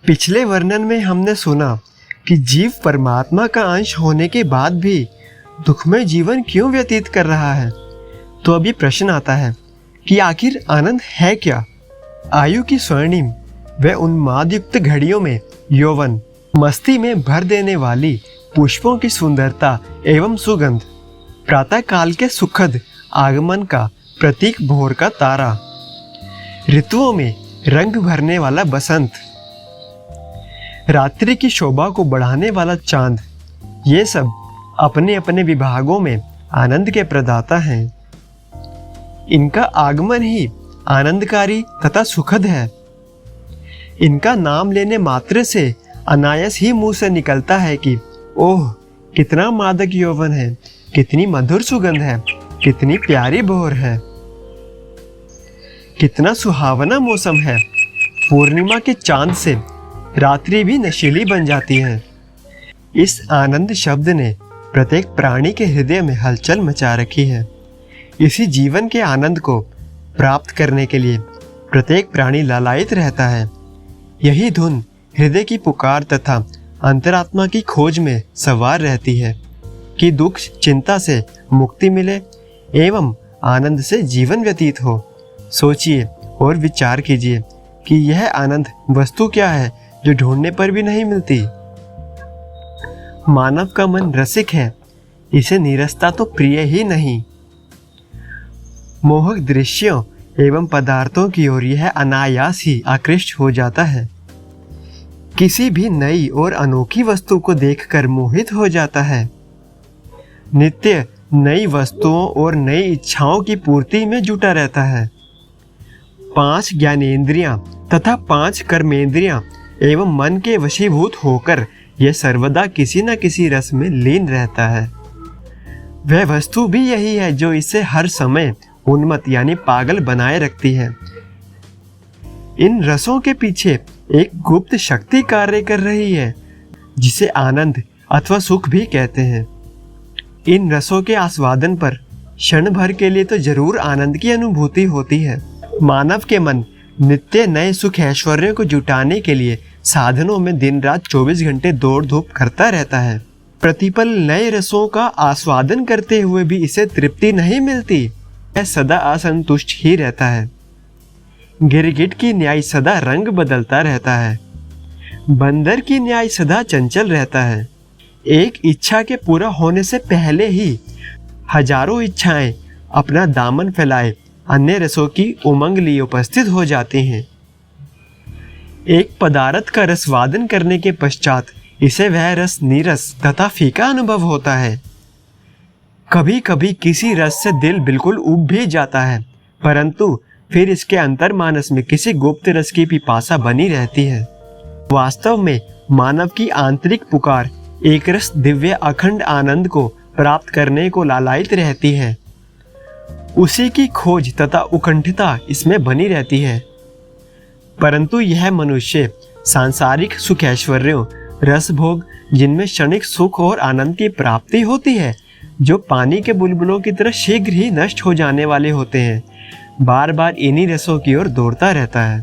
पिछले वर्णन में हमने सुना कि जीव परमात्मा का अंश होने के बाद भी दुखमय जीवन क्यों व्यतीत कर रहा है। तो अभी प्रश्न आता है कि आखिर आनंद है क्या। आयु की स्वर्णिम व उन्माद युक्त घड़ियों में यौवन, मस्ती में भर देने वाली पुष्पों की सुंदरता एवं सुगंध, प्रातः काल के सुखद आगमन का प्रतीक भोर का तारा, ऋतुओं में रंग भरने वाला बसंत, रात्रि की शोभा को बढ़ाने वाला चांद, ये सब अपने अपने विभागों में आनंद के प्रदाता हैं। इनका आगमन ही आनंदकारी तथा सुखद है। इनका नाम लेने मात्र से अनायास ही मुंह से निकलता है कि ओह कितना मादक यौवन है, कितनी मधुर सुगंध है, कितनी प्यारी भोर है, कितना सुहावना मौसम है। पूर्णिमा के चांद से रात्रि भी नशीली बन जाती है। इस आनंद शब्द ने प्रत्येक प्राणी के हृदय में हलचल मचा रखी है। इसी जीवन के आनंद को प्राप्त करने के लिए प्रत्येक प्राणी लालायित रहता है। यही धुन हृदय की पुकार तथा अंतरात्मा की खोज में सवार रहती है कि दुख चिंता से मुक्ति मिले एवं आनंद से जीवन व्यतीत हो। सोचिए और विचार कीजिए कि यह आनंद वस्तु क्या है जो ढूंढने पर भी नहीं मिलती। मानव का मन रसिक है, इसे नीरसता तो प्रिय ही नहीं। मोहक दृश्यों एवं पदार्थों की ओर यह अनायास ही आकृष्ट हो जाता है। किसी भी नई और अनोखी वस्तु को देखकर मोहित हो जाता है। नित्य नई वस्तुओं और नई इच्छाओं की पूर्ति में जुटा रहता है। 5 ज्ञानेंद्रियां तथा 5 कर्मेंद्रियां एवं मन के वशीभूत होकर यह सर्वदा किसी न किसी रस में लीन रहता है। वह वस्तु भी यही है जो इसे हर समय उन्मत्त यानी पागल बनाए रखती है। इन रसों के पीछे एक गुप्त शक्ति कार्य कर रही है जिसे आनंद अथवा सुख भी कहते हैं। इन रसों के आस्वादन पर क्षण भर के लिए तो जरूर आनंद की अनुभूति होती है। मानव के मन नित्य नए सुख ऐश्वर्यों को जुटाने के लिए साधनों में दिन रात 24 घंटे दौड़ धूप करता रहता है। प्रतिपल नए रसों का आस्वादन करते हुए भी इसे तृप्ति नहीं मिलती। यह सदा असंतुष्ट ही रहता है। गिरगिट की न्याय सदा रंग बदलता रहता है। बंदर की न्याय सदा चंचल रहता है। एक इच्छा के पूरा होने से पहले ही हजारों इच्छाएं अपना दामन फैलाए अन्य रसों की उमंग लिए उपस्थित हो जाते हैं। एक पदार्थ का रसवादन करने के पश्चात इसे वह रस नीरस तथा फीका अनुभव होता है। कभी कभी किसी रस से दिल बिल्कुल उब भी जाता है, परंतु फिर इसके अंतर्मानस में किसी गुप्त रस की पिपासा बनी रहती है। वास्तव में मानव की आंतरिक पुकार एक रस दिव्य अखंड आनंद को प्राप्त करने को लालायित रहती है। उसी की खोज तथा उकंठिता इसमें बनी रहती है। परंतु यह मनुष्य सांसारिक सुख ऐश्वर्यों, रस भोग, जिनमें क्षणिक सुख और आनंद की प्राप्ति होती है, जो पानी के बुलबुलों की तरह शीघ्र ही नष्ट हो जाने वाले होते हैं, बार बार इन्हीं रसों की ओर दौड़ता रहता है।